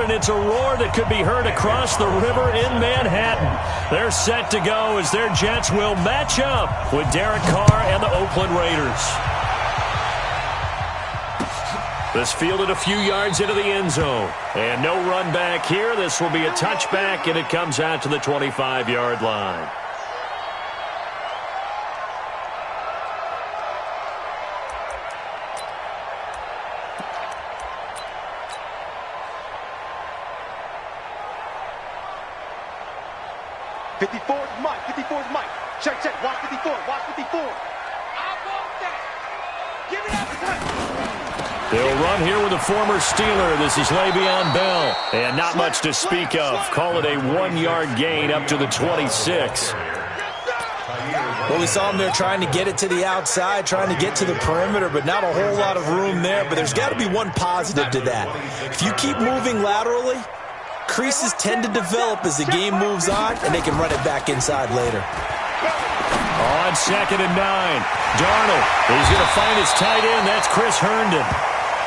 and it's a roar that could be heard across the river in Manhattan. They're set to go as their Jets will match up with Derek Carr and the Oakland Raiders. This fielded a few yards into the end zone. And no run back here. This will be a touchback, and it comes out to the 25-yard line. Mike. 54 is Mike. Check. Watch 54. Watch 54. I want that. Give me that. They'll run here with a former Steeler. This is Le'Veon Bell. And not much to speak of. Call it a 1-yard gain up to the 26. Well, we saw him there trying to get it to the outside, trying to get to the perimeter, but not a whole lot of room there. But there's got to be one positive to that. If you keep moving laterally, creases tend to develop as the game moves on, and they can run it back inside later. On 2nd and 9, Darnold is going to find his tight end. That's Chris Herndon.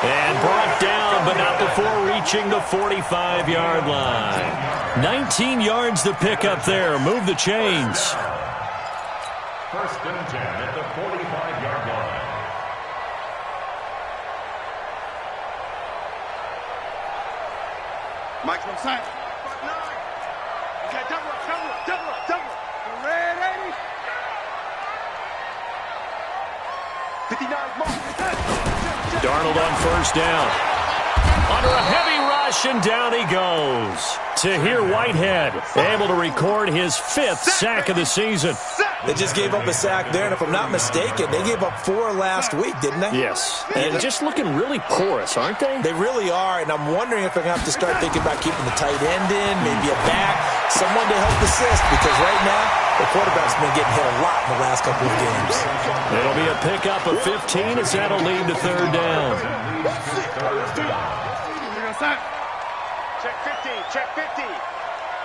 And brought down, but not before reaching the 45-yard line. 19 yards to pick up there. Move the chains. 1st and 10 at the 45-yard line. Mike's on side. Okay, double. Red 80. 59 Mark. Darnold on 1st down. Under a heavy rush, and down he goes. Tahir Whitehead able to record his 5th sack of the season. They just gave up a sack there, and if I'm not mistaken, they gave up 4 last week, didn't they? Yes, and just looking really porous, aren't they? They really are, and I'm wondering if they're going to have to start thinking about keeping the tight end in, maybe a back, someone to help assist, because right now, the quarterback's been getting hit a lot in the last couple of games. It'll be a pickup of 15 as that'll lead to 3rd down. Check 15.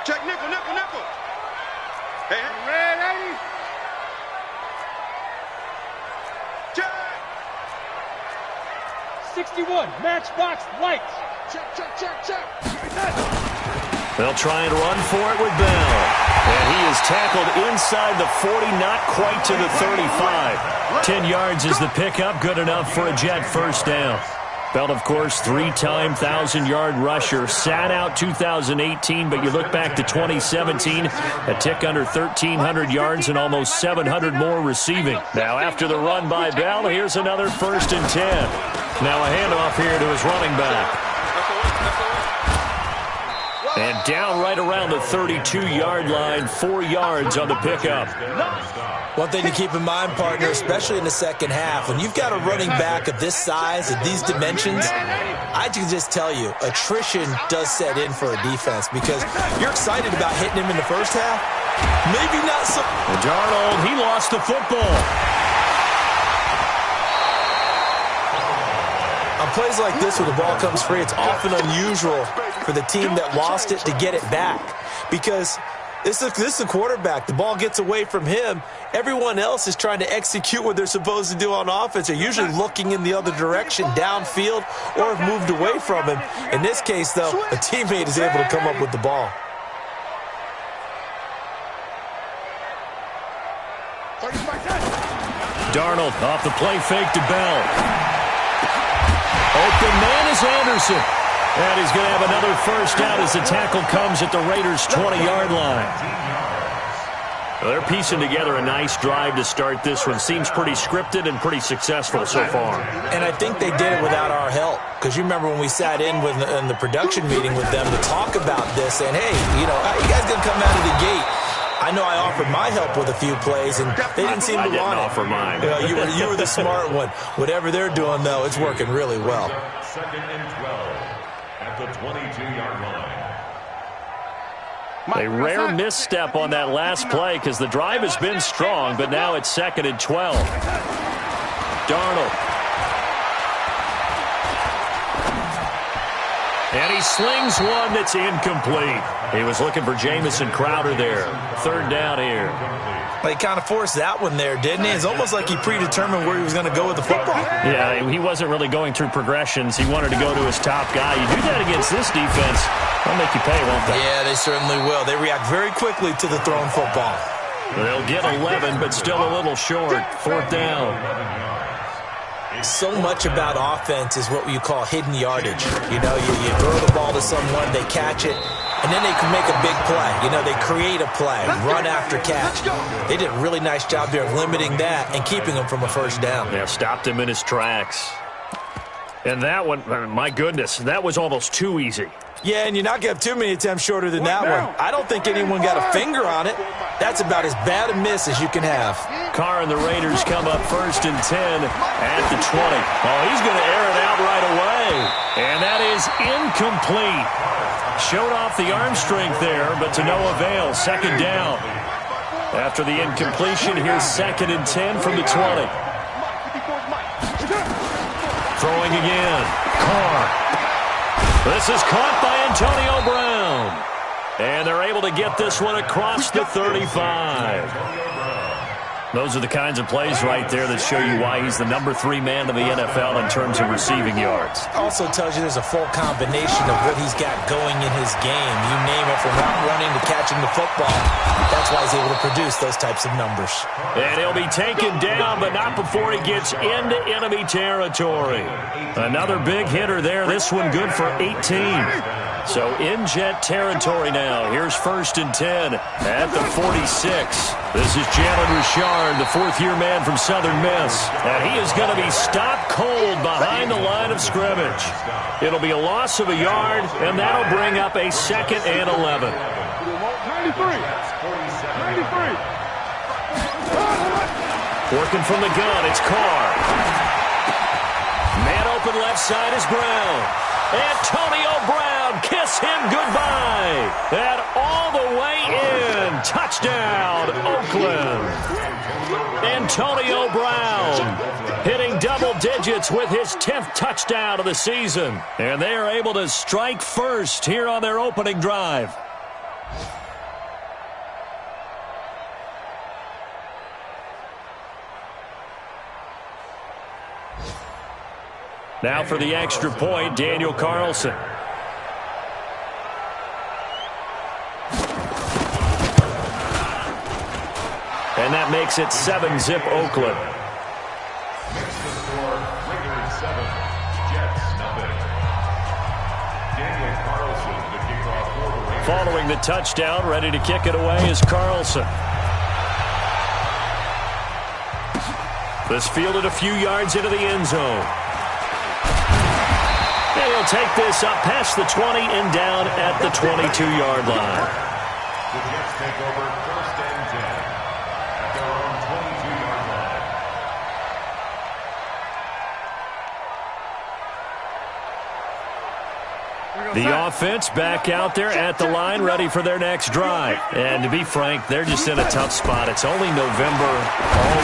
Check nickel. Hey, red 80. Check. 61, matchbox lights. Check. They'll try and run for it with Bell. And he is tackled inside the 40, not quite to the 35. 10 yards is the pickup, good enough for a Jet 1st down. Bell, of course, 3-time 1,000-yard rusher. Sat out 2018, but you look back to 2017, a tick under 1,300 yards and almost 700 more receiving. Now, after the run by Bell, here's another 1st and 10. Now a handoff here to his running back. And down right around the 32-yard line, 4 yards on the pickup. One thing to keep in mind, partner, especially in the second half, when you've got a running back of this size, of these dimensions, I can just tell you, attrition does set in for a defense because you're excited about hitting him in the first half. Maybe not so. And Darnold, he lost the football. On plays like this where the ball comes free, it's often unusual for the team that lost it to get it back because this is the quarterback. The ball gets away from him. Everyone else is trying to execute what they're supposed to do on offense. They're usually looking in the other direction, downfield, or have moved away from him. In this case, though, a teammate is able to come up with the ball. Darnold off the play fake to Bell. Open man is Anderson. And he's going to have another 1st down as the tackle comes at the Raiders' 20-yard line. Well, they're piecing together a nice drive to start this one. Seems pretty scripted and pretty successful so far. And I think they did it without our help. Because you remember when we sat in the production meeting with them to talk about this, and hey, you know, how you guys going to come out of the gate? I know I offered my help with a few plays, and they didn't seem to want it. Offer mine. You were the smart one. Whatever they're doing, though, it's working really well. 2nd and 12 at the 22-yard line. A rare misstep on that last play because the drive has been strong, but now it's 2nd and 12. Darnold. And he slings one that's incomplete. He was looking for Jamison Crowder there. Third down here. Well, he kind of forced that one there, didn't he? It's almost like he predetermined where he was going to go with the football. Yeah, he wasn't really going through progressions. He wanted to go to his top guy. You do that against this defense, they'll make you pay, won't they? Yeah, they certainly will. They react very quickly to the thrown football. They'll get 11, but still a little short. Fourth down. So much about offense is what you call hidden yardage. You know, you throw the ball to someone, they catch it, and then they can make a big play. You know, they create a play, run after catch. They did a really nice job there of limiting that and keeping him from a first down. Yeah, stopped him in his tracks. And that one, my goodness, that was almost too easy. Yeah, and you're not going to have too many attempts shorter than that one. I don't think anyone got a finger on it. That's about as bad a miss as you can have. Carr and the Raiders come up 1st and 10 at the 20. Oh, he's going to air it out right away. And that is incomplete. Showed off the arm strength there, but to no avail. Second down. After the incompletion, here's 2nd and 10 from the 20. Throwing again. Carr. This is caught by Antonio Brown. And they're able to get this one across the 35. Those are the kinds of plays right there that show you why he's the #3 man in the NFL in terms of receiving yards. Also tells you there's a full combination of what he's got going in his game. You name it, from route running to catching the football. That's why he's able to produce those types of numbers. And he'll be taken down, but not before he gets into enemy territory. Another big hitter there. This one good for 18. So in Jet territory now. Here's 1st and 10 at the 46. This is Jalen Richard, the fourth-year man from Southern Miss. And he is going to be stopped cold behind the line of scrimmage. It'll be a loss of a yard, and that'll bring up a 2nd and 11. 93. Working from the gun, it's Carr. Man open left side is Brown. Antonio Brown, kiss him goodbye. And all the way in. Touchdown, Oakland. Antonio Brown hitting double digits with his 10th touchdown of the season. And they are able to strike first here on their opening drive. Now for the extra point, Daniel Carlson. And that makes it 7-zip Oakland. Following the touchdown, ready to kick it away is Carlson. This fielded a few yards into the end zone. And he'll take this up past the 20 and down at the 22-yard line. The Jets take over 1st and 10 at their own 22-yard line. The offense back out there at the line, ready for their next drive. And to be frank, they're just in a tough spot. It's only November,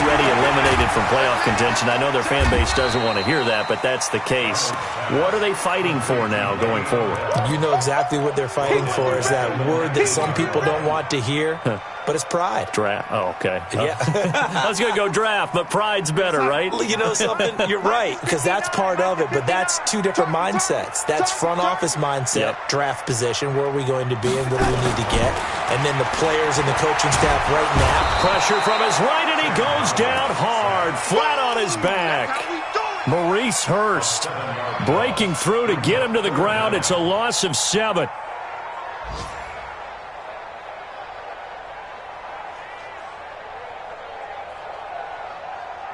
already eliminated from playoff contention. I know their fan base doesn't want to hear that, but that's the case. What are they fighting for now going forward? You know exactly what they're fighting for, is that word that some people don't want to hear, but it's pride. Draft. Oh, okay. Yeah. I was going to go draft, but pride's better, right? You know something? You're right, because that's part of it, but that's two different mindsets. That's front office mindset, draft position, where are we going to be and what do we need to get? And then the players and the coaching staff right now. Pressure from his right, and he goes down hard, flat on his back. Maurice Hurst breaking through to get him to the ground. It's a loss of 7.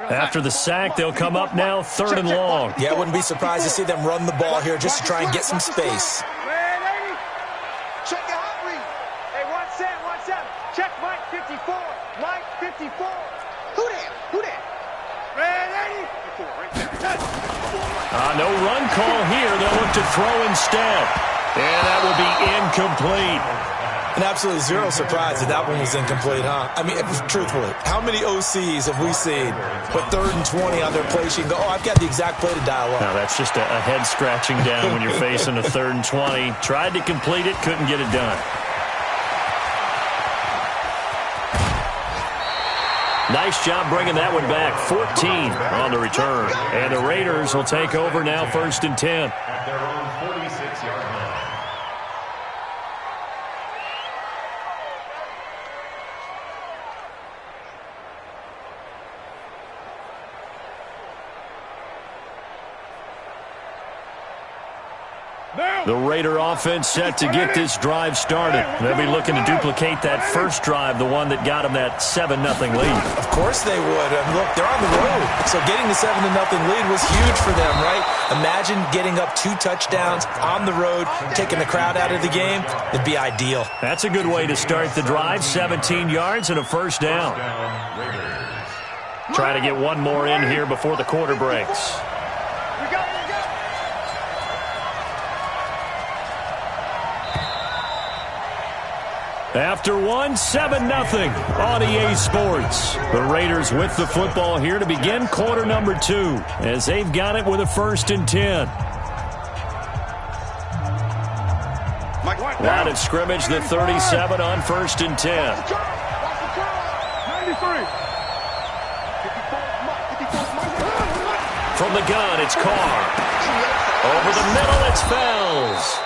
After the sack, they'll come up now 3rd and long. Yeah, I wouldn't be surprised to see them run the ball here just to try and get some space. Check your hot read. Hey, 1-7. Check Mike 54. Mike 54. Who that? Red 80. 54, right there. No run call here. They'll look to throw instead. And that will be incomplete. And absolutely zero surprise that one was incomplete, huh? I mean, truthfully, how many OCs have we seen with 3rd and 20 on their play sheet and go, oh, I've got the exact play to dial up? Now, that's just a head scratching down when you're facing a 3rd and 20. Tried to complete it, couldn't get it done. Nice job bringing that one back. 14 on the return. And the Raiders will take over now, 1st and 10. At their own 46-yard line. The Raider offense set to get this drive started. They'll be looking to duplicate that first drive, the one that got them that 7-0 lead. Of course they would. And look, they're on the road. So getting the 7-0 lead was huge for them, right? Imagine getting up 2 touchdowns on the road, taking the crowd out of the game. It'd be ideal. That's a good way to start the drive. 17 yards and a first down. Try to get one more in here before the quarter breaks. After one, 7-0 on EA Sports. The Raiders with the football here to begin quarter number 2 as they've got it with a 1st and 10. Line of scrimmage, the 37 on 1st and 10. 93. From the gun, it's Carr. Over the middle, it's Fells.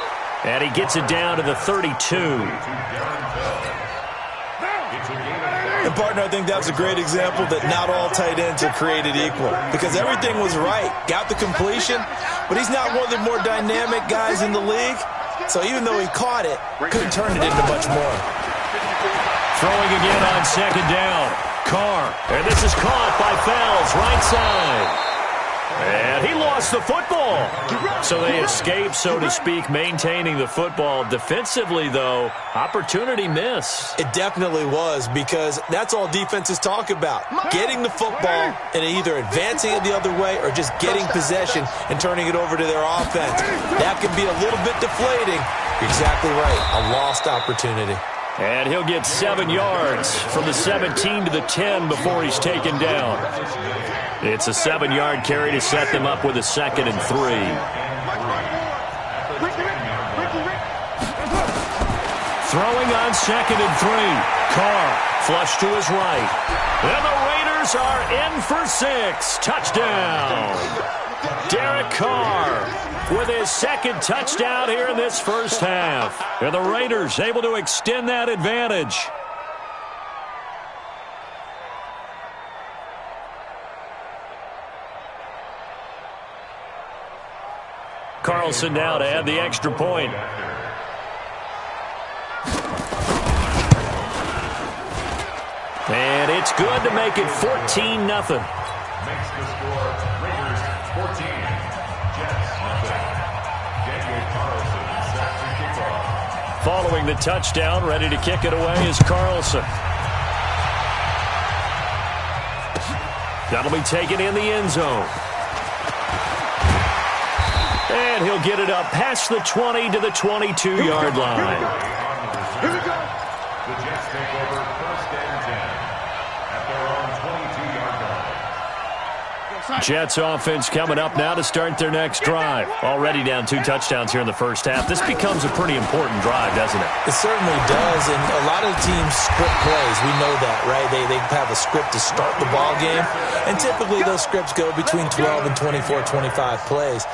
And he gets it down to the 32. And, partner, I think that was a great example that not all tight ends are created equal because everything was right. Got the completion, but he's not one of the more dynamic guys in the league. So even though he caught it, couldn't turn it into much more. Throwing again on 2nd down. Carr. And this is caught by Fells, right side. And he lost the football. So they escape, so to speak, maintaining the football. Defensively, though, opportunity miss. It definitely was because that's all defenses talk about. Getting the football and either advancing it the other way or just getting possession and turning it over to their offense. That can be a little bit deflating. You're exactly right. A lost opportunity. And he'll get 7 yards from the 17 to the 10 before he's taken down. It's a 7-yard carry to set them up with a 2nd and 3. Throwing on 2nd and 3. Carr flush to his right. And the Raiders are in for 6. Touchdown. Derek Carr with his 2nd touchdown here in this first half. And the Raiders able to extend that advantage. Carlson now to add the extra point. And it's good to make it 14-0. Makes the score Raiders 14, Jets nothing. Daniel Carlson set to kick off. Following the touchdown, ready to kick it away is Carlson. That'll be taken in the end zone. And he'll get it up past the 20 to the 22-yard line. Here we go. The Jets take over 1st and 10 at their own 22-yard line. Jets offense coming up now to start their next drive. Already down 2 touchdowns here in the first half. This becomes a pretty important drive, doesn't it? It certainly does, and a lot of teams script plays. We know that, right? They have a script to start the ball game, and typically those scripts go between 12 and 24, 25 plays.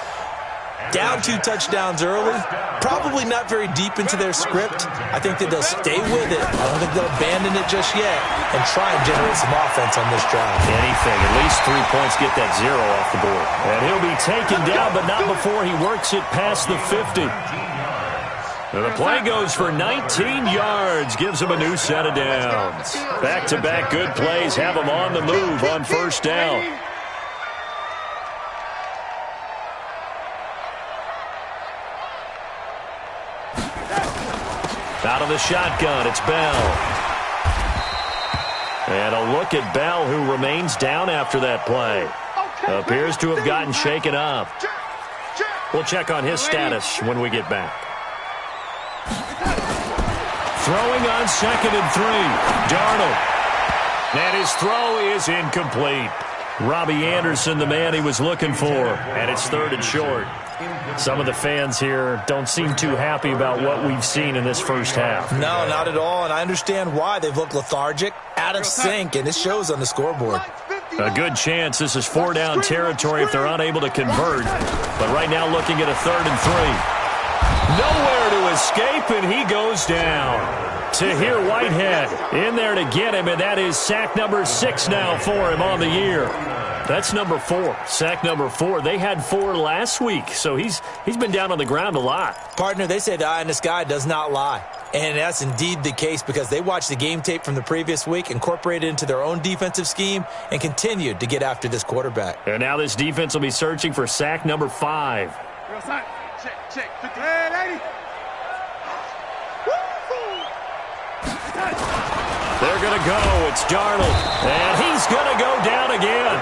Down 2 touchdowns early, probably not very deep into their script. I think that they'll stay with it. I don't think they'll abandon it just yet and try and generate some offense on this drive. Anything, at least 3 points, get that 0 off the board. And he'll be taken down, but not before he works it past the 50. And the play goes for 19 yards, gives him a new set of downs. Back-to-back good plays have him on the move on 1st down. Out of the shotgun, it's Bell. And a look at Bell, who remains down after that play. Appears to have gotten shaken up. We'll check on his status when we get back. Throwing on 2nd and 3. Darnold. And his throw is incomplete. Robbie Anderson, the man he was looking for. And it's 3rd and short. Some of the fans here don't seem too happy about what we've seen in this first half. No, not at all, and I understand why. They've looked lethargic, out of sync, and it shows on the scoreboard. A good chance this is 4-down territory if they're unable to convert. But right now looking at a 3rd and 3. Nowhere to escape, and he goes down. Tahir Whitehead in there to get him, and that is sack number 6 now for him on the year. That's number 4, sack number 4. They had 4 last week, so he's been down on the ground a lot. Partner, they say the eye in the sky does not lie. And that's indeed the case because they watched the game tape from the previous week, incorporated it into their own defensive scheme, and continued to get after this quarterback. And now this defense will be searching for sack number 5. Check. 80. They're going to go. It's Darnold. And he's going to go down again.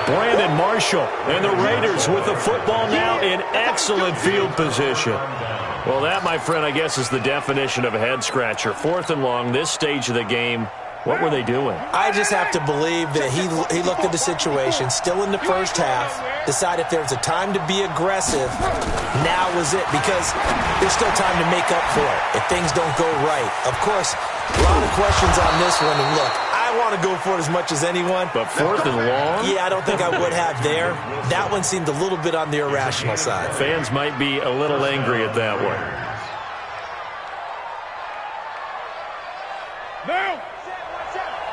Brandon Marshall and the Raiders with the football now in excellent field position. Well, that, my friend, I guess is the definition of a head-scratcher. 4th and long, this stage of the game. What were they doing? I just have to believe that he looked at the situation, still in the first half, decided if there was a time to be aggressive, now was it, because there's still time to make up for it if things don't go right. Of course, a lot of questions on this one, and look, I want to go for it as much as anyone. But 4th and long? Yeah, I don't think I would have there. That one seemed a little bit on the irrational side. Fans might be a little angry at that one. Now!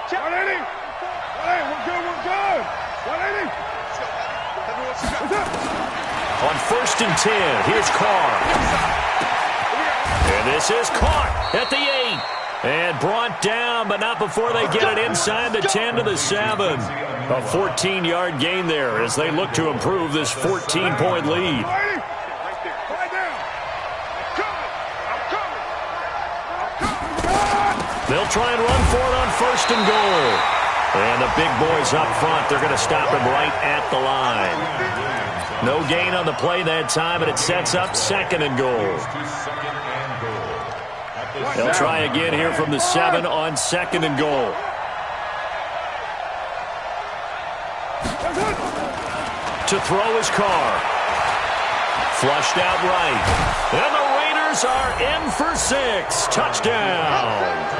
180! Hey, we're good! 180! On 1st and 10, here's Carr. And this is caught at the 8. And brought down, but not before they get it inside the 10 to the 7. A 14-yard gain there as they look to improve this 14-point lead. They'll try and run for it on 1st and goal. And the big boys up front, they're going to stop him right at the line. No gain on the play that time, and it sets up 2nd and goal. They'll try again here from the 7 on 2nd and goal. To throw his Carr. Flushed out right. And the Raiders are in for 6. Touchdown.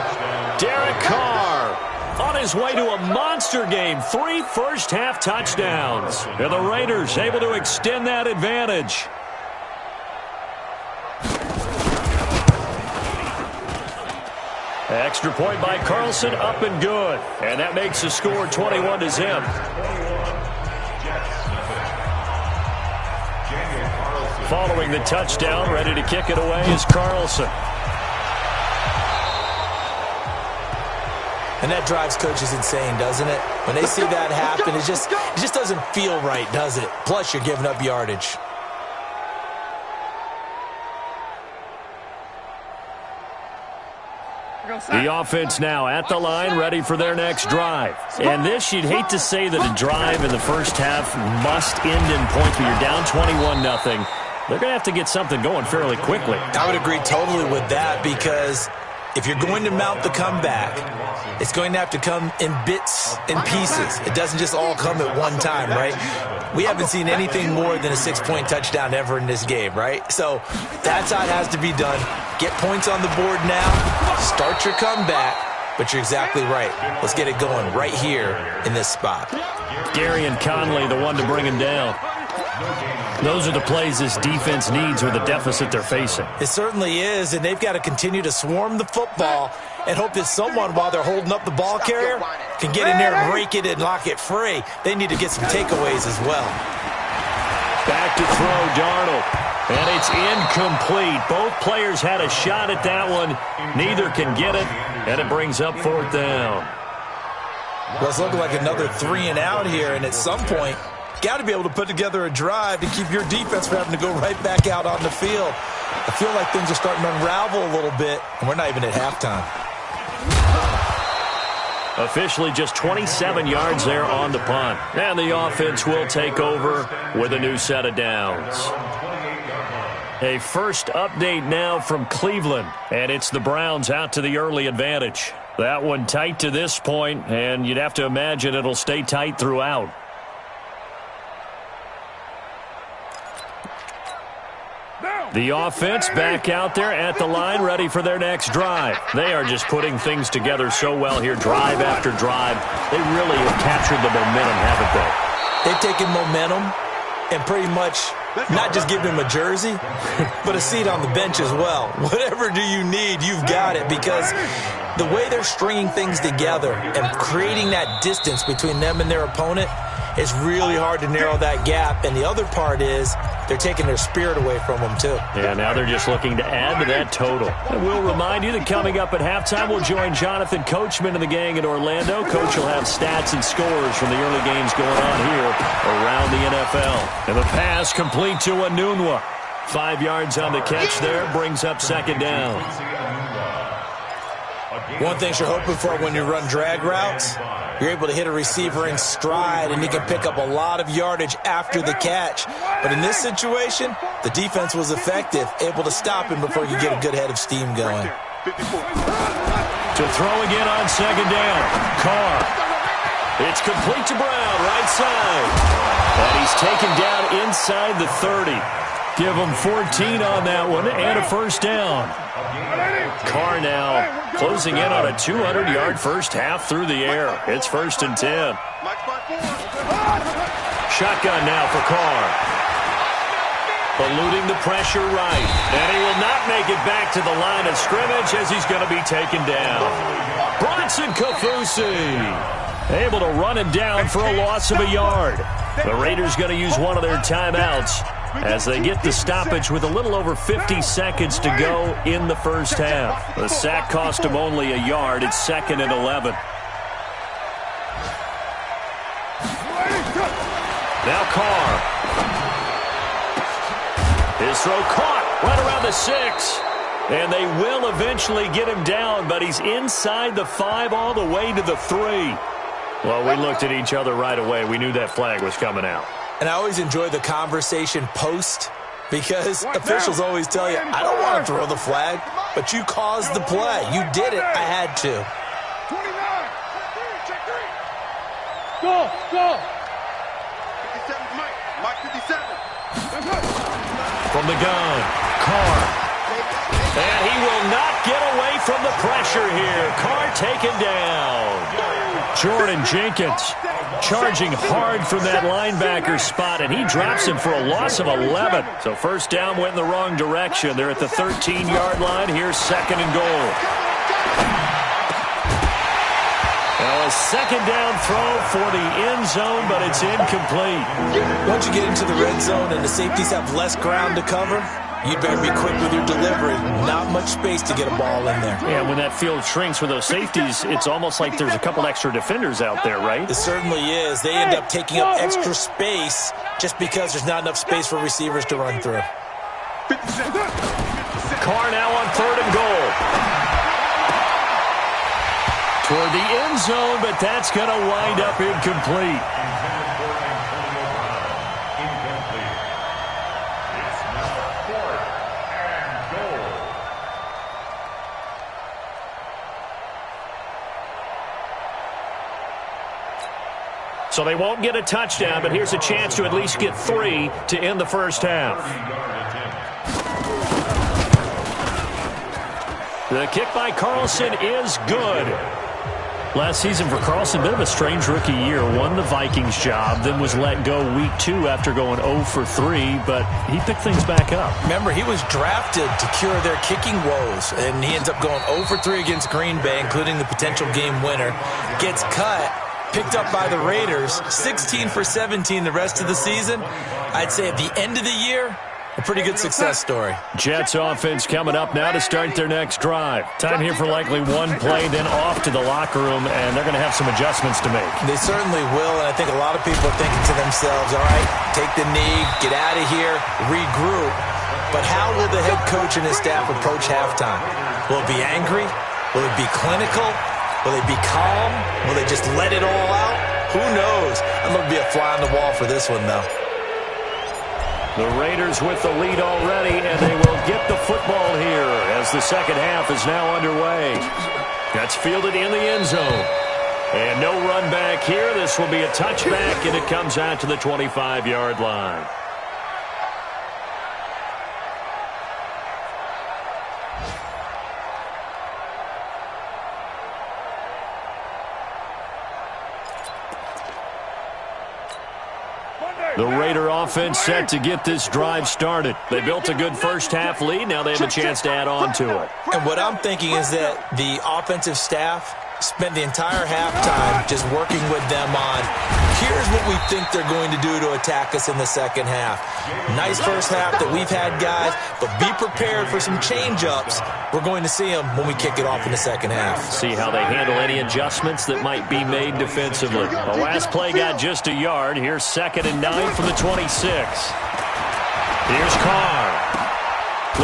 Derek Carr on his way to a monster game. 3 first-half touchdowns. And the Raiders able to extend that advantage. Extra point by Carlson, up and good. And that makes the score 21-0. Following the touchdown, ready to kick it away is Carlson. And that drives coaches insane, doesn't it? When they see that happen, it just doesn't feel right, does it? Plus, you're giving up yardage. The offense now at the line, ready for their next drive. And this, you'd hate to say that a drive in the first half must end in points, but you're down 21-0. They're going to have to get something going fairly quickly. I would agree totally with that because if you're going to mount the comeback, it's going to have to come in bits and pieces. It doesn't just all come at one time, right? We haven't seen anything more than a 6-point touchdown ever in this game, right? So that's how it has to be done. Get points on the board now. Start your comeback. But you're exactly right. Let's get it going right here in this spot. Gary and Conley, the one to bring him down. Those are the plays this defense needs with the deficit they're facing. It certainly is, and they've got to continue to swarm the football and hope that someone, while they're holding up the ball carrier, can get in there and rake it and lock it free. They need to get some takeaways as well. Back to throw, Darnold. And it's incomplete. Both players had a shot at that one. Neither can get it, and it brings up 4th down. Well, it's looking like another 3 and out here, and at some point, got to be able to put together a drive to keep your defense from having to go right back out on the field. I feel like things are starting to unravel a little bit, and we're not even at halftime. Officially just 27 yards there on the punt. And the offense will take over with a new set of downs. A first update now from Cleveland, and it's the Browns out to the early advantage. That one tight to this point, and you'd have to imagine it'll stay tight throughout. The offense back out there at the line, ready for their next drive. They are just putting things together so well here, drive after drive. They really have captured the momentum, haven't they? They've taken momentum and pretty much not just give him a jersey, but a seat on the bench as well. Whatever do you need, you've got it, because the way they're stringing things together and creating that distance between them and their opponent is really hard to narrow that gap. And the other part is they're taking their spirit away from them, too. Yeah, now they're just looking to add to that total. And we'll remind you that coming up at halftime, we'll join Jonathan Coachman and the gang in Orlando. Coach will have stats and scores from the early games going on here around the NFL. And the pass complete to Anunwa. 5 yards on the catch there, brings up second down. One thing you're hoping for when you run drag routes, you're able to hit a receiver in stride, and he can pick up a lot of yardage after the catch. But in this situation, the defense was effective, able to stop him before you get a good head of steam going. To throw again on second down. Carr. It's complete to Brown, right side. And he's taken down inside the 30. Give him 14 on that one and a first down. Carr now closing in on a 200-yard first half through the air. It's 1st and 10. Shotgun now for Carr. Eluding the pressure right. And he will not make it back to the line of scrimmage as he's going to be taken down. Bronson Kaufusi able to run him down for a loss of a yard. The Raiders going to use one of their timeouts as they get the stoppage with a little over 50 seconds to go in the first half. The sack cost him only a yard. It's 2nd and 11. Now Carr. His throw caught right around the 6. And they will eventually get him down, but he's inside the 5 all the way to the 3. Well, we looked at each other right away. We knew that flag was coming out. And I always enjoy the conversation post, because officials always tell you, I don't want to throw the flag, but you caused the play. You did it. I had to. 29. Check 3. Go, go. 57, Mike 57. From the gun, Carr. And he will not get away from the pressure here. Carr taken down. Jordan Jenkins charging hard from that linebacker spot, and he drops him for a loss of 11. So first down went in the wrong direction. They're at the 13-yard line. Here's 2nd and goal. Now a second down throw for the end zone, but it's incomplete. Once you get into the red zone and the safeties have less ground to cover, you better be quick with your delivery. Not much space to get a ball in there. Yeah, when that field shrinks for those safeties, it's almost like there's a couple extra defenders out there, right? It certainly is. They end up taking up extra space just because there's not enough space for receivers to run through. Carr now on 3rd and goal. Toward the end zone, but that's going to wind up incomplete. So they won't get a touchdown, but here's a chance to at least get 3 to end the first half. The kick by Carlson is good. Last season for Carlson, bit of a strange rookie year. Won the Vikings job, then was let go week 2 after going 0 for 3, but he picked things back up. Remember, he was drafted to cure their kicking woes, and he ends up going 0 for 3 against Green Bay, including the potential game winner. Gets cut. Picked up by the Raiders, 16 for 17 the rest of the season. I'd say at the end of the year, a pretty good success story. Jets offense coming up now to start their next drive. Time here for likely one play, then off to the locker room, and they're going to have some adjustments to make. They certainly will, and I think a lot of people are thinking to themselves, all right, take the knee, get out of here, regroup. But how will the head coach and his staff approach halftime? Will it be angry? Will it be clinical? Will they be calm? Will they just let it all out? Who knows? I'm going to be a fly on the wall for this one, though. The Raiders with the lead already, and they will get the football here as the second half is now underway. That's fielded in the end zone. And no run back here. This will be a touchback, and it comes out to the 25-yard line. The Raider offense set to get this drive started. They built a good first-half lead. Now they have a chance to add on to it. And what I'm thinking is that the offensive staff spent the entire halftime just working with them on, here's what we think they're going to do to attack us in the second half. Nice first half that we've had, guys, but be prepared for some change-ups. We're going to see them when we kick it off in the second half. See how they handle any adjustments that might be made defensively. The last play got just a yard. Here's 2nd and 9 from the 26. Here's Carr.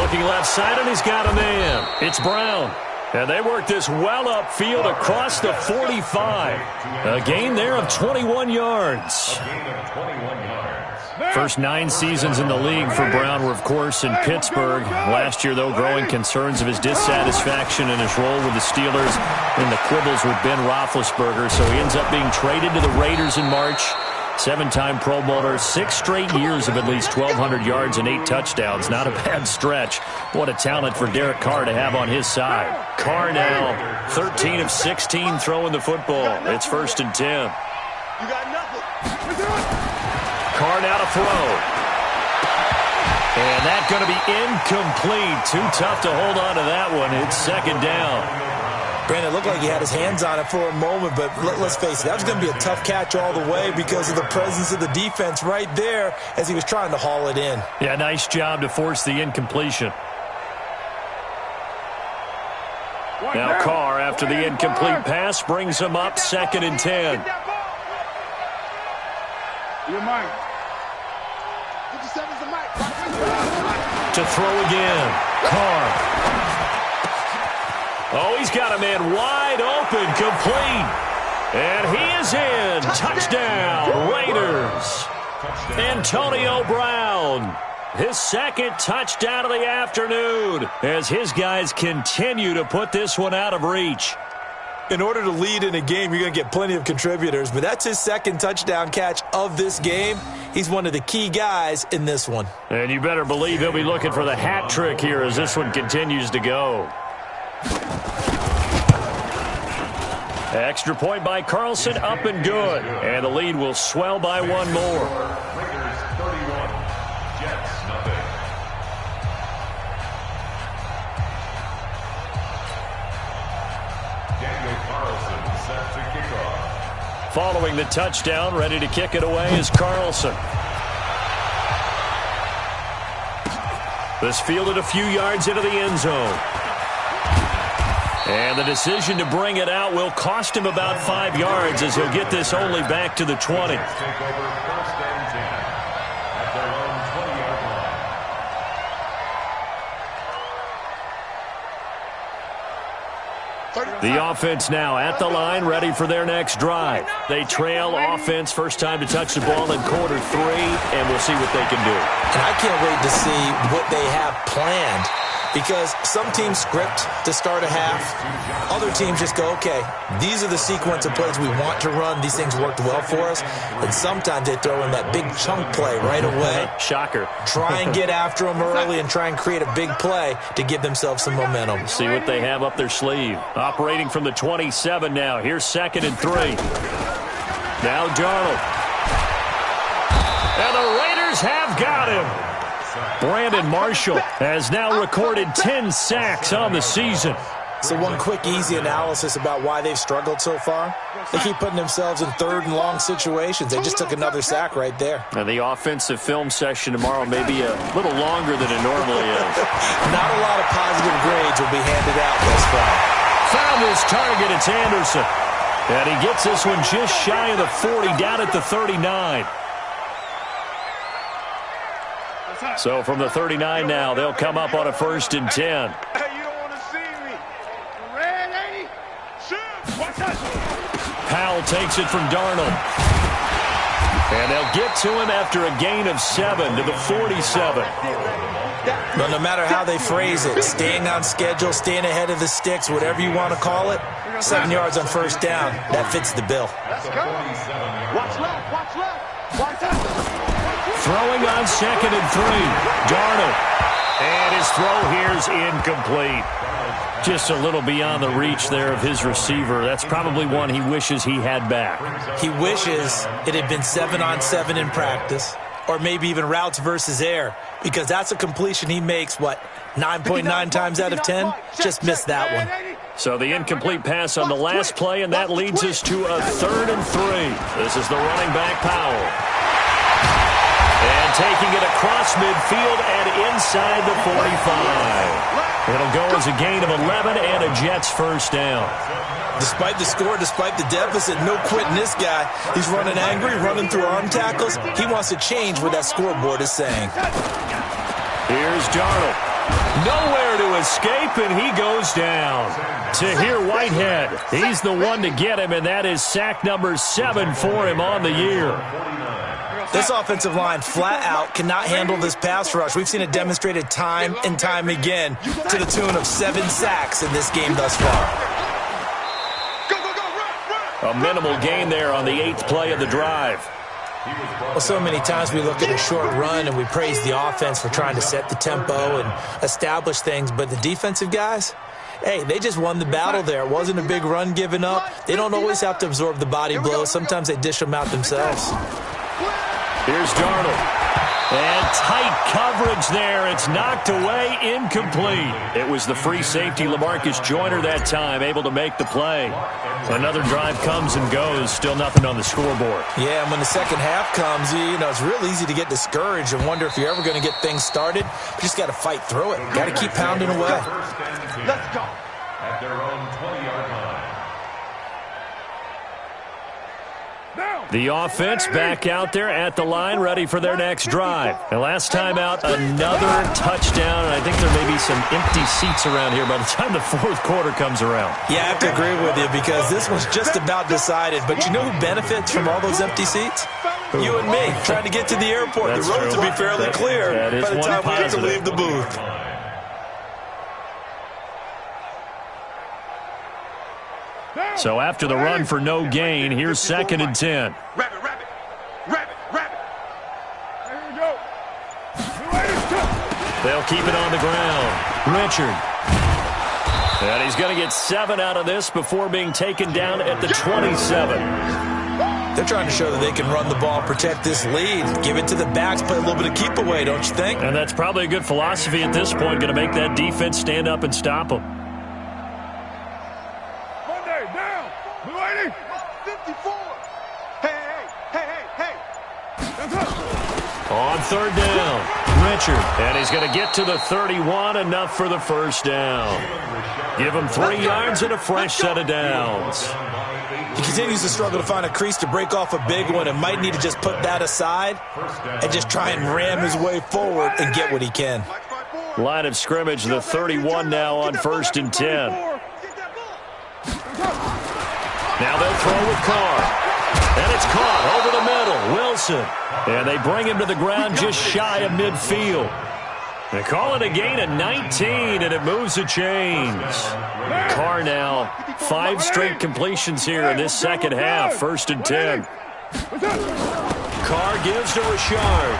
Looking left side, and he's got a man. It's Brown. And they work this well upfield across the 45. A gain there of 21 yards. First 9 seasons in the league for Brown were, of course, in Pittsburgh. Last year, though, growing concerns of his dissatisfaction in his role with the Steelers and the quibbles with Ben Roethlisberger. So he ends up being traded to the Raiders in March. 7-time Pro Bowler, 6 straight years of at least 1,200 yards and 8 touchdowns. Not a bad stretch. What a talent for Derek Carr to have on his side. Carr now 13 of 16 throwing the football. It's 1st and 10. You got nothing. Carr now to throw. And that's going to be incomplete. Too tough to hold on to that one. It's 2nd down. Brandon, it looked like he had his hands on it for a moment, but let's face it, that was going to be a tough catch all the way because of the presence of the defense right there as he was trying to haul it in. Yeah, nice job to force the incompletion. Now Carr, after the incomplete pass, brings him up 2nd and 10. You're mine. 57's the mic. To throw again. Carr. Oh, he's got a man wide open, complete. And he is in. Touchdown, Raiders. Antonio Brown. His 2nd touchdown of the afternoon as his guys continue to put this one out of reach. In order to lead in a game, you're going to get plenty of contributors, but that's his 2nd touchdown catch of this game. He's one of the key guys in this one. And you better believe he'll be looking for the hat trick here as this one continues to go. Extra point by Carlson, up and good. And the lead will swell by one more. Raiders 31, Jets nothing. Daniel Carlson set to kick off. Following the touchdown, ready to kick it away is Carlson. This fielded a few yards into the end zone. And the decision to bring it out will cost him about 5 yards as he'll get this only back to the 20. Take over 1st and 10 at their own 20-yard line. The offense now at the line, ready for their next drive. They trail offense, first time to touch the ball in quarter 3, and we'll see what they can do. And I can't wait to see what they have planned. Because some teams script to start a half. Other teams just go, okay, these are the sequence of plays we want to run. These things worked well for us. And sometimes they throw in that big chunk play right away. Shocker. Try and get after them early and try and create a big play to give themselves some momentum. See what they have up their sleeve. Operating from the 27 now. Here's 2nd and 3. Now Darnold. And the Raiders have got him. Brandon Marshall has now recorded 10 sacks on the season. So one quick, easy analysis about why they've struggled so far. They keep putting themselves in 3rd and long situations. They just took another sack right there. And the offensive film session tomorrow may be a little longer than it normally is. Not a lot of positive grades will be handed out thus far. Found his target. It's Anderson. And he gets this one just shy of the 40, down at the 39. So from the 39 now, they'll come up on a 1st and 10. Hey, you don't want to see me. Red 80. Shoot. Watch that. Powell takes it from Darnold. And they'll get to him after a gain of 7 to the 47. But no matter how they phrase it, staying on schedule, staying ahead of the sticks, whatever you want to call it, 7 yards on first down, that fits the bill. Let's go. Watch left, watch left. Watch out. Throwing on 2nd and 3. Darnold. And his throw here's incomplete. Just a little beyond the reach there of his receiver. That's probably one he wishes he had back. He wishes it had been 7-on-7 in practice, or maybe even routes versus air, because that's a completion he makes, 9.9 times out of 10? Just missed that one. So the incomplete pass on the last play, and that leads us to a 3rd and 3. This is the running back, Powell. And taking it across midfield and inside the 45. It'll go as a gain of 11 and a Jets first down. Despite the score, despite the deficit, no quitting this guy. He's running angry, running through arm tackles. He wants to change what that scoreboard is saying. Here's Darnold. Nowhere to escape, and he goes down. Tahir Whitehead, he's the one to get him, and that is sack number 7 for him on the year. This offensive line flat out cannot handle this pass rush. We've seen it demonstrated time and time again to the tune of 7 sacks in this game thus far. A minimal gain there on the 8th play of the drive. Well, so many times we look at a short run and we praise the offense for trying to set the tempo and establish things, but the defensive guys, hey, they just won the battle there. It wasn't a big run given up. They don't always have to absorb the body blows. Sometimes they dish them out themselves. Here's Darnold. And tight coverage there. It's knocked away, incomplete. It was the free safety, LaMarcus Joyner, that time, able to make the play. Another drive comes and goes. Still nothing on the scoreboard. Yeah, and when the second half comes, you know, it's real easy to get discouraged and wonder if you're ever going to get things started. You just got to fight through it. Got to keep pounding away. Let's go. At their own 20-yard line. The offense back out there at the line, ready for their next drive. And last time out, another touchdown. And I think there may be some empty seats around here by the time the 4th quarter comes around. Yeah, I have to agree with you because this was just about decided. But you know who benefits from all those empty seats? You and me, trying to get to the airport. That's the roads true. will be fairly clear that is by the time we have to positive. leave the booth. So after the run for no gain, here's 2nd and 10. Rabbit. There we go. They'll keep it on the ground. Richard. And he's going to get 7 out of this before being taken down at the 27. They're trying to show that they can run the ball, protect this lead, give it to the backs, play a little bit of keep away, don't you think? And that's probably a good philosophy at this point, going to make that defense stand up and stop them. Monday, down. Blue 80. 54. Hey. On 3rd down, Richard. And he's going to get to the 31, enough for the first down. Give him 3 yards and a fresh set of downs. He continues to struggle to find a crease to break off a big one and might need to just put that aside and just try and ram his way forward and get what he can. Line of scrimmage, the 31 now on 1st and 10. Now they'll throw with Carr. And it's caught over the middle. Wilson. And they bring him to the ground just shy of midfield. They call it a gain of 19, and it moves the chains. Carr now, 5 straight completions here in this second half. 1st and 10. Carr gives to Richard.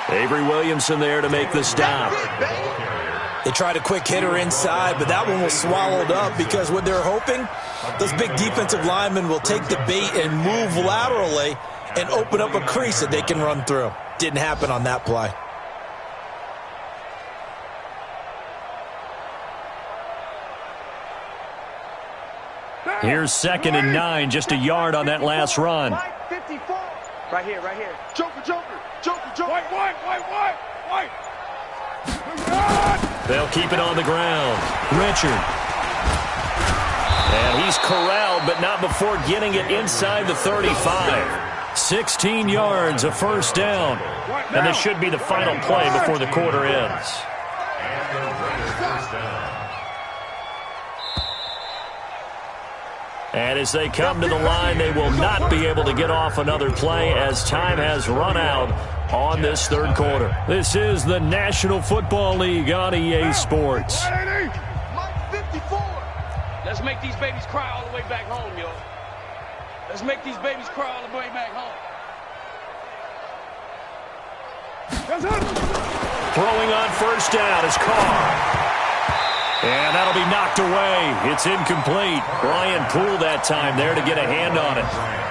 Avery Williamson there to make the stop. They tried a quick hitter inside, but that one was swallowed up because what they're hoping, those big defensive linemen will take the bait and move laterally and open up a crease that they can run through. Didn't happen on that play. Here's 2nd and 9, just a yard on that last run. 54. Right here. Joker. White. They'll keep it on the ground. Richard. And he's corralled, but not before getting it inside the 35. 16 yards, a first down. And this should be the final play before the quarter ends. And as they come to the line, they will not be able to get off another play as time has run out on this third quarter. This is the National Football League on EA Sports. Let's make these babies cry all the way back home, yo. Let's make these babies cry all the way back home. Throwing on first down is Carr. And that'll be knocked away. It's incomplete. Brian Poole that time there to get a hand on it.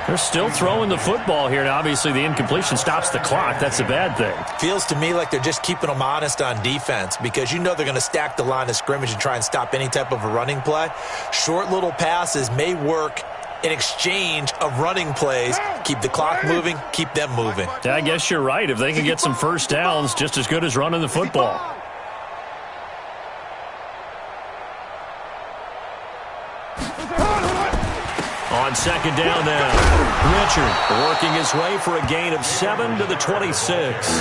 They're still throwing the football here. Now, obviously, the incompletion stops the clock. That's a bad thing. Feels to me like they're just keeping them honest on defense because you know they're going to stack the line of scrimmage and try and stop any type of a running play. Short little passes may work in exchange of running plays. Keep the clock moving, keep them moving. Yeah, I guess you're right. If they can get some first downs, just as good as running the football. On second down now, Richard working his way for a gain of 7 to the 26.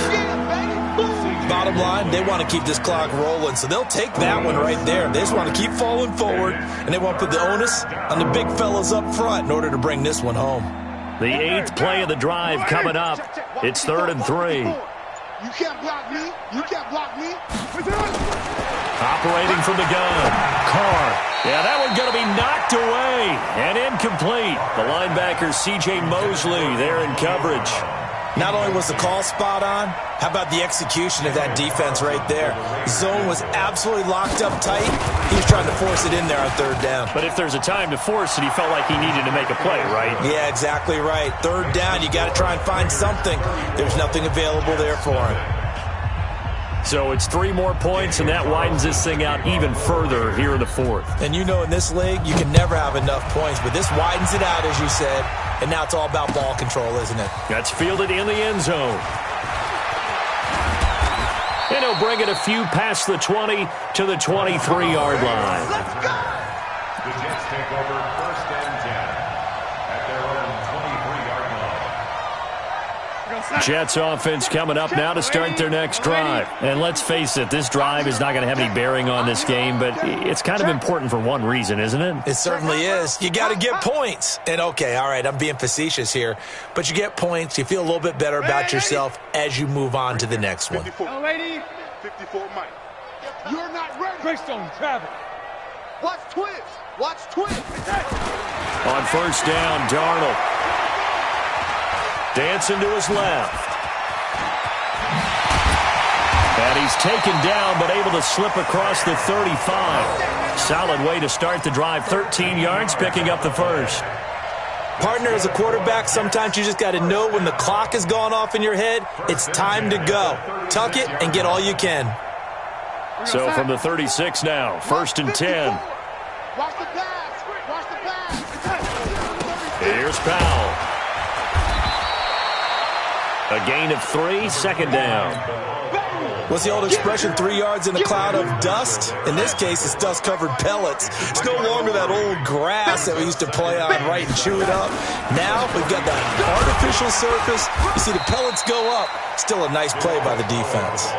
Bottom line, they want to keep this clock rolling, so they'll take that one right there. They just want to keep falling forward, and they want to put the onus on the big fellas up front in order to bring this one home. The 8th play of the drive coming up. It's 3rd and 3. You can't block me. You can't block me. Operating from the gun. Carr. Yeah, that one going to be knocked away and incomplete. The linebacker, C.J. Mosley, there in coverage. Not only was the call spot on, how about the execution of that defense right there? Zone was absolutely locked up tight. He was trying to force it in there on third down. But if there's a time to force it, he felt like he needed to make a play, right? Yeah, exactly right. Third down, you got to try and find something. There's nothing available there for him. So it's 3 more points, and that widens this thing out even further here in the 4th. And you know in this league, you can never have enough points, but this widens it out, as you said, and now it's all about ball control, isn't it? That's fielded in the end zone. And he'll bring it a few past the 20 to the 23-yard line. Let's go! The Jets take over 1st and 10 at their own 23-yard line. Jets offense coming up now to start their next drive. And let's face it, this drive is not going to have any bearing on this game, but it's kind of important for one reason, isn't it? It certainly is. You got to get points. And okay, all right, I'm being facetious here, but you get points, you feel a little bit better about yourself as you move on to the next one. 54, lady. 54 Mike. You're not ready. Greystone, travel. Watch twins. Watch twins. On first down, Darnold. Dancing to his left. And he's taken down, but able to slip across the 35. Solid way to start the drive. 13 yards, picking up the first. Partner, as a quarterback, sometimes you just got to know when the clock has gone off in your head, it's time to go. Tuck it and get all you can. So from the 36 now, 1st and 10. Watch the pass. Watch the pass. Here's Powell. A gain of 3, second down. What's the old expression, 3 yards in a cloud of dust? In this case, it's dust-covered pellets. It's no longer that old grass that we used to play on, right, and chew it up. Now we've got that artificial surface. You see the pellets go up. Still a nice play by the defense.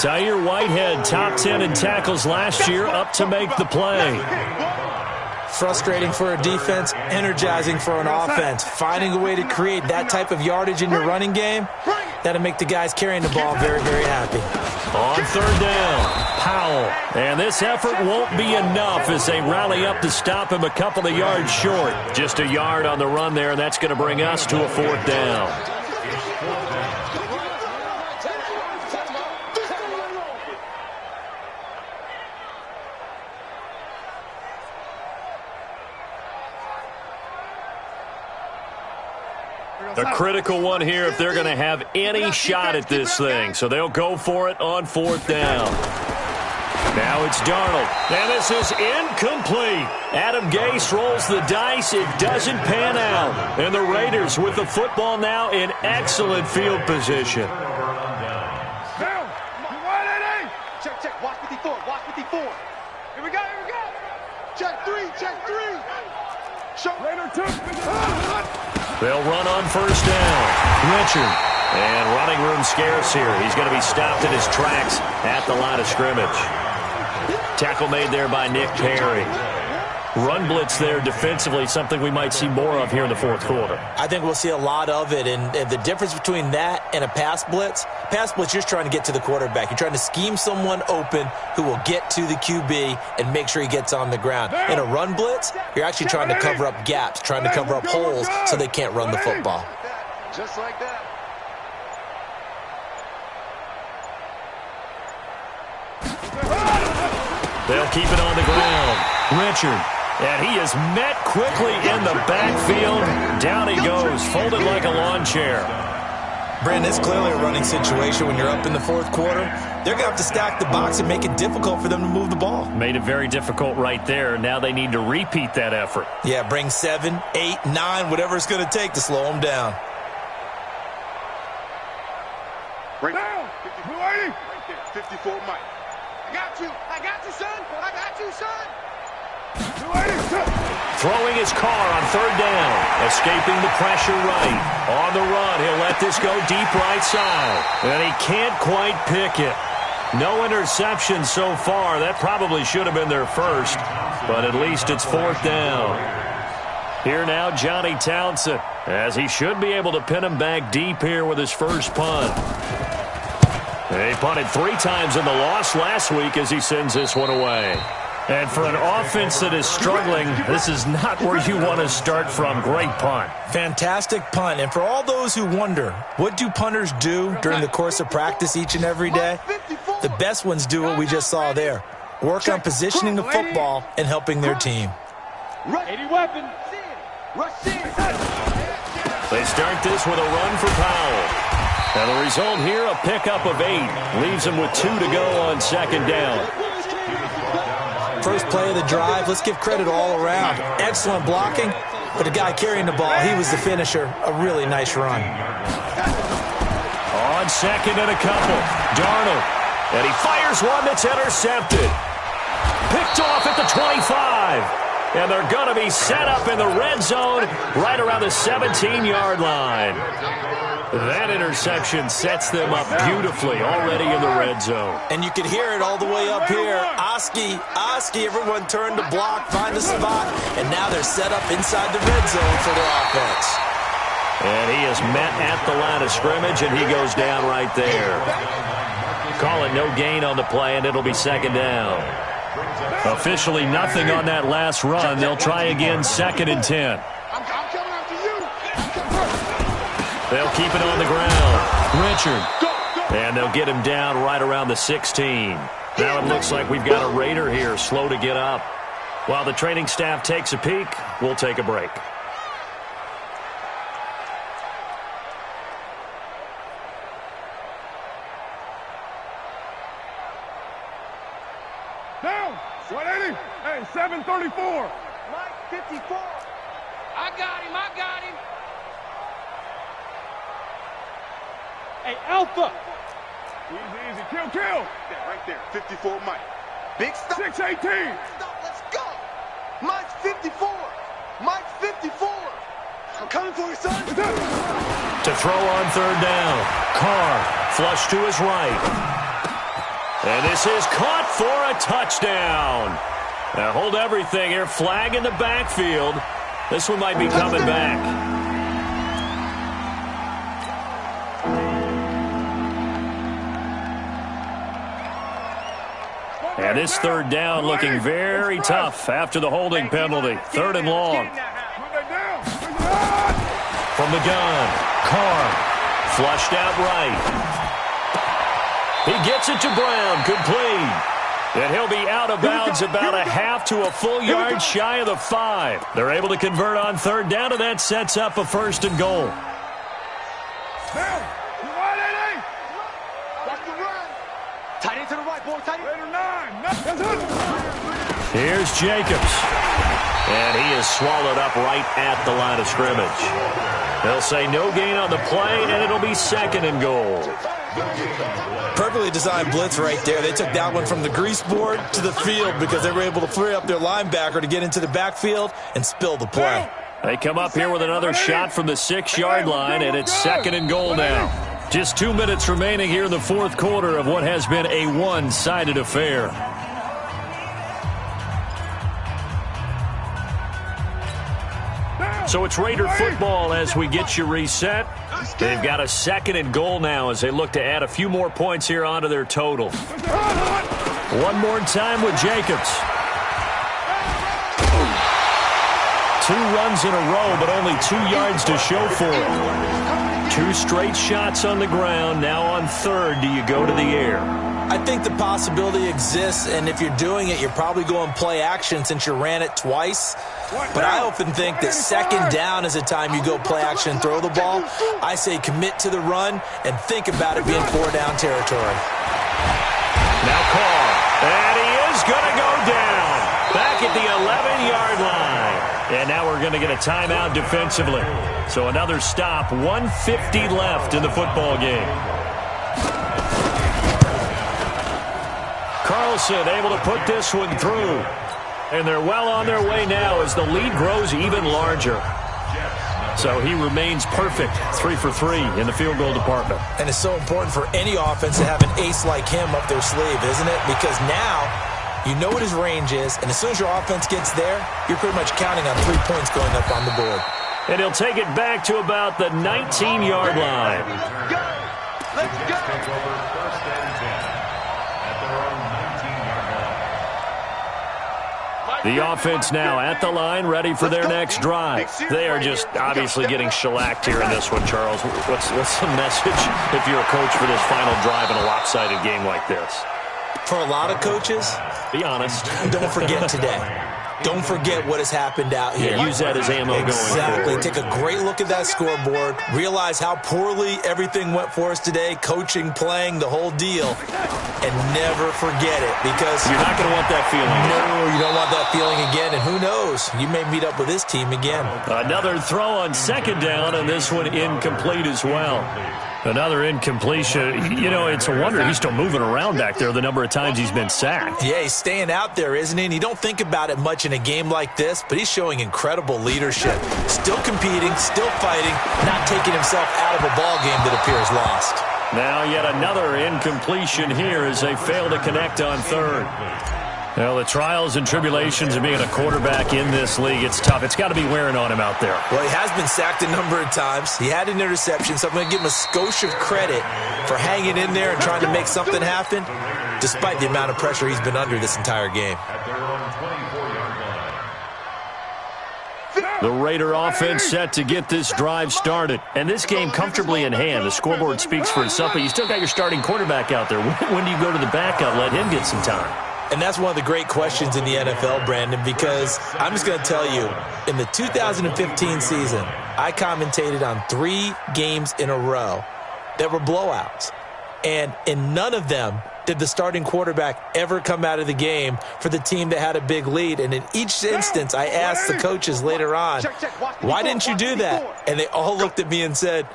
Tyre Whitehead, top 10 in tackles last year, up to make the play. Frustrating for a defense, energizing for an offense. Finding a way to create that type of yardage in your running game, that'll make the guys carrying the ball very, very happy. On third down, Powell. And this effort won't be enough as they rally up to stop him a couple of yards short. Just a yard on the run there, and that's going to bring us to a 4th down. A critical one here if they're going to have any shot at this thing. So they'll go for it on 4th down. Now it's Darnold. And this is incomplete. Adam Gase rolls the dice. It doesn't pan out. And the Raiders with the football now in excellent field position. Check, check. Watch 54. Watch 54. Here we go. Check 3. Check 3. Show. Raider 2. They'll run on first down. Richard. And running room scarce here. He's going to be stopped in his tracks at the line of scrimmage. Tackle made there by Nick Perry. Run blitz there defensively, something we might see more of here in the fourth quarter. I think we'll see a lot of it, and the difference between that and a pass blitz, you're just trying to get to the quarterback. You're trying to scheme someone open who will get to the QB and make sure he gets on the ground. In a run blitz, you're actually trying to cover up gaps, trying to cover up holes so they can't run the football. Just like that. They'll keep it on the ground. Richard. And he is met quickly in the backfield. Down he goes, folded like a lawn chair. Brandon, it's clearly a running situation when you're up in the fourth quarter. They're going to have to stack the box and make it difficult for them to move the ball. Made it very difficult right there. Now they need to repeat that effort. Yeah, bring 7, 8, 9, whatever it's going to take to slow them down. Bring down. 54 Mike. I got you, son. I got you, son. Throwing his car on third down. Escaping the pressure right. On the run, he'll let this go deep right side. And he can't quite pick it. No interception so far. That probably should have been their first. But at least it's fourth down. Here now, Johnny Townsend, as he should be able to pin him back deep here with his first punt. He punted 3 times in the loss last week as he sends this one away. And for an offense that is struggling, this is not where you want to start from. Great punt. Fantastic punt. And for all those who wonder, what do punters do during the course of practice each and every day? The best ones do what we just saw there. Work on positioning the football and helping their team. 80 weapon. They start this with a run for Powell. And the result here, a pickup of 8. Leaves them with 2 to go on second down. First play of the drive, let's give credit all around. Excellent blocking, but the guy carrying the ball, he was the finisher. A really nice run. On second and a couple, Darnold. And he fires one that's intercepted. Picked off at the 25. And they're going to be set up in the red zone right around the 17-yard line. That interception sets them up beautifully already in the red zone. And you can hear it all the way up here. Oski, everyone turned to block, find a spot, and now they're set up inside the red zone for their offense. And he is met at the line of scrimmage, and he goes down right there. Call it no gain on the play, and it'll be second down. Officially nothing on that last run. They'll try again, second and 10. They'll keep it on the ground. Richard. And they'll get him down right around the 16. Now it looks like we've got a Raider here, slow to get up. While the training staff takes a peek, we'll take a break. Down. 180. Hey, 734. Mike, 54. I got him. Hey, Alpha. Easy. Kill. Yeah, right there. 54 Mike. Big stop. 618. Stop. Let's go. Mike's 54. Mike's 54. I'm coming for you, son. To throw on third down. Carr, flush to his right. And this is caught for a touchdown. Now hold everything here. Flag in the backfield. This one might be coming back. And this third down looking very tough after the holding penalty. Third and long. From the gun, Carr, flushed out right. He gets it to Brown, complete. And he'll be out of bounds about a half to a full yard shy of the 5. They're able to convert on third down, and that sets up a first and goal. Tight end to the right, boy. Tight end. Here's Jacobs. And he is swallowed up right at the line of scrimmage. They'll say no gain on the play, and it'll be second and goal. Perfectly designed blitz right there. They took that one from the grease board to the field because they were able to free up their linebacker to get into the backfield and spill the play. They come up here with another shot from the 6-yard line, and it's second and goal now. Just 2 minutes remaining here in the fourth quarter of what has been a one-sided affair. So it's Raider football as we get you reset. They've got a 2nd and goal now as they look to add a few more points here onto their total. One more time with Jacobs. 2 runs in a row, but only 2 yards to show for it. 2 straight shots on the ground. Now on 3rd, do you go to the air? I think the possibility exists, and if you're doing it, you're probably going play action since you ran it twice. But I often think that 2nd down is the time you go play action and throw the ball. I say commit to the run and think about it being 4-down territory. Now Carr, and he is going to go down back at the 11-yard line. And now we're going to get a timeout defensively. So another stop, 1:50 left in the football game. Carlson able to put this one through. And they're well on their way now as the lead grows even larger. So he remains perfect, 3 for 3 in the field goal department. And it's so important for any offense to have an ace like him up their sleeve, isn't it? Because now you know what his range is, and as soon as your offense gets there, you're pretty much counting on 3 points going up on the board. And he'll take it back to about the 19-yard line. Let's go. Take over 1st and 10 at their own 19-yard line. The offense now at the line, ready for their next drive. They are just obviously getting shellacked here in this one, Charles. What's the message if you're a coach for this final drive in a lopsided game like this? For a lot of coaches, be honest. Don't forget today. Don't forget what has happened out here. Yeah, use that as ammo going Exactly. forward. Take a great look at that scoreboard. Realize how poorly everything went for us today. Coaching, playing, the whole deal. And never forget it because you're not going to want that feeling. No, you don't want that feeling again. And who knows? You may meet up with this team again. Another throw on 2nd down, and this one incomplete as well. Another incompletion. You know, it's a wonder he's still moving around back there the number of times he's been sacked. Yeah, he's staying out there, isn't he? And you don't think about it much in a game like this, but he's showing incredible leadership. Still competing, still fighting, not taking himself out of a ball game that appears lost. Now yet another incompletion here as they fail to connect on 3rd. Well, the trials and tribulations of being a quarterback in this league, it's tough. It's got to be wearing on him out there. Well, he has been sacked a number of times. He had an interception, so I'm going to give him a skosh of credit for hanging in there and trying to make something happen, despite the amount of pressure he's been under this entire game. At their own 24-yard line. The Raider offense set to get this drive started. And this game comfortably in hand. The scoreboard speaks for itself, but you still got your starting quarterback out there. When do you go to the backup, let him get some time? And that's one of the great questions in the NFL, Brandon, because I'm just going to tell you, in the 2015 season, I commentated on 3 games in a row that were blowouts. And in none of them did the starting quarterback ever come out of the game for the team that had a big lead. And in each instance, I asked the coaches later on, why didn't you do that? And they all looked at me and said,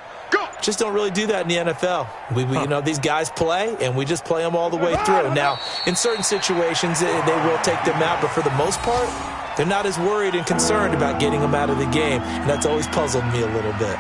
just don't really do that in the NFL. You know, these guys play, and we just play them all the way through. Now, in certain situations, they will take them out, but for the most part, they're not as worried and concerned about getting them out of the game, and that's always puzzled me a little bit.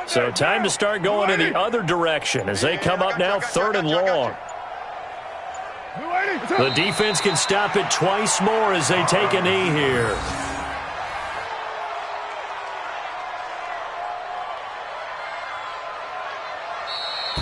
So time to start going in the other direction as they come up now 3rd and long. The defense can stop it twice more as they take a knee here.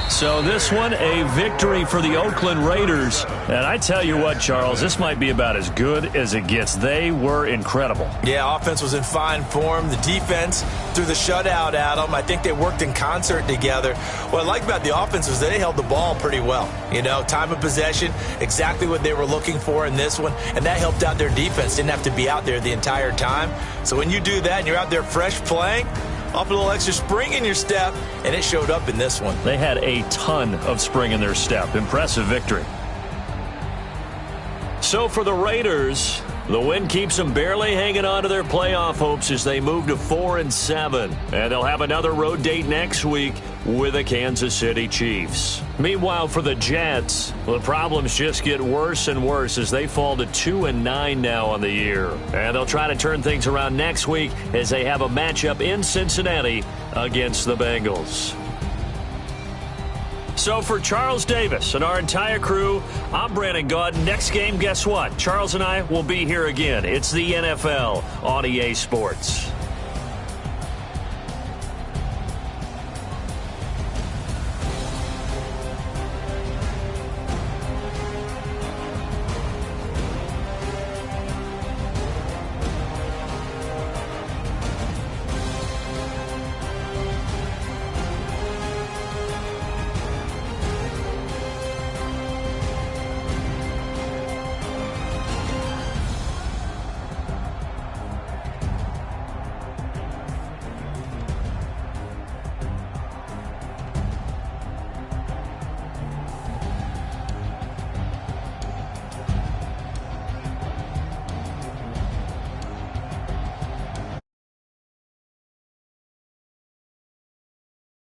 So this one, a victory for the Oakland Raiders. And I tell you what, Charles, this might be about as good as it gets. They were incredible. Yeah, offense was in fine form. The defense threw the shutout at them. I think they worked in concert together. What I like about the offense was they held the ball pretty well. You know, time of possession, exactly what they were looking for in this one. And that helped out their defense. Didn't have to be out there the entire time. So when you do that and you're out there fresh playing, off a little extra spring in your step, and it showed up in this one. They had a ton of spring in their step. Impressive victory. So for the Raiders, the win keeps them barely hanging on to their playoff hopes as they move to 4-7. And they'll have another road date next week with the Kansas City Chiefs. Meanwhile, for the Jets, the problems just get worse and worse as they fall to 2-9 now on the year. And they'll try to turn things around next week as they have a matchup in Cincinnati against the Bengals. So for Charles Davis and our entire crew, I'm Brandon Gaudin. Next game, guess what? Charles and I will be here again. It's the NFL on EA Sports.